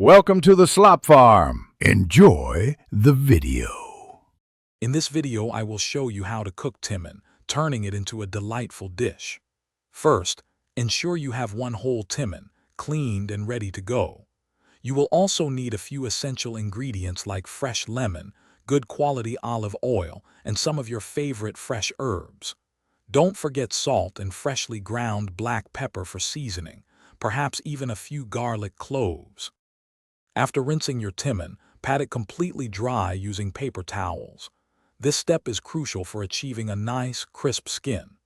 Welcome to the Slop Farm. Enjoy the video. In this video, I will show you how to cook timan, turning it into a delightful dish. First, ensure you have one whole timan, cleaned and ready to go. You will also need a few essential ingredients like fresh lemon, good quality olive oil, and some of your favorite fresh herbs. Don't forget salt and freshly ground black pepper for seasoning, perhaps even a few garlic cloves. After rinsing your timan, pat it completely dry using paper towels. This step is crucial for achieving a nice, crisp skin.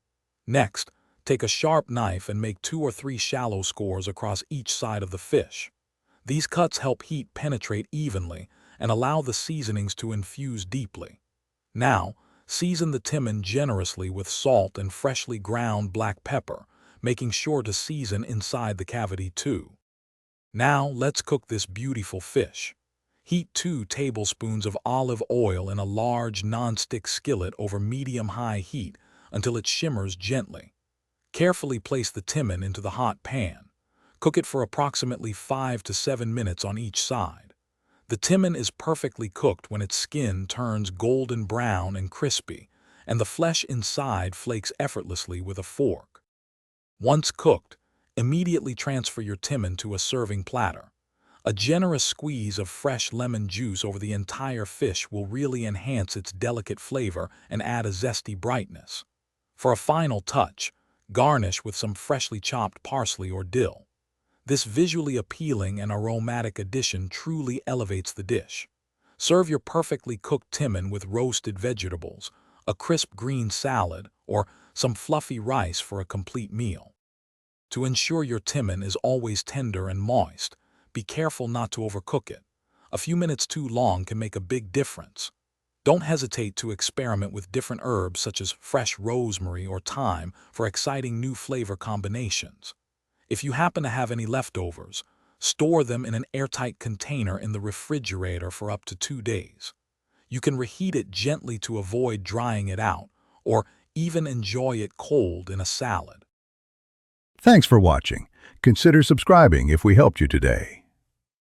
Next, take a sharp knife and make 2 or 3 shallow scores across each side of the fish. These cuts help heat penetrate evenly and allow the seasonings to infuse deeply. Now, season the timan generously with salt and freshly ground black pepper, making sure to season inside the cavity too. Now, let's cook this beautiful fish. Heat 2 tablespoons of olive oil in a large non-stick skillet over medium-high heat until it shimmers gently. Carefully place the timan into the hot pan. Cook it for approximately 5 to 7 minutes on each side. The timan is perfectly cooked when its skin turns golden brown and crispy, and the flesh inside flakes effortlessly with a fork. Once cooked, immediately transfer your timan to a serving platter. A generous squeeze of fresh lemon juice over the entire fish will really enhance its delicate flavor and add a zesty brightness. For a final touch, garnish with some freshly chopped parsley or dill. This visually appealing and aromatic addition truly elevates the dish. Serve your perfectly cooked timan with roasted vegetables, a crisp green salad, or some fluffy rice for a complete meal. To ensure your timan is always tender and moist, be careful not to overcook it. A few minutes too long can make a big difference. Don't hesitate to experiment with different herbs such as fresh rosemary or thyme for exciting new flavor combinations. If you happen to have any leftovers, store them in an airtight container in the refrigerator for up to 2 days. You can reheat it gently to avoid drying it out, or even enjoy it cold in a salad. Thanks for watching. Consider subscribing if we helped you today.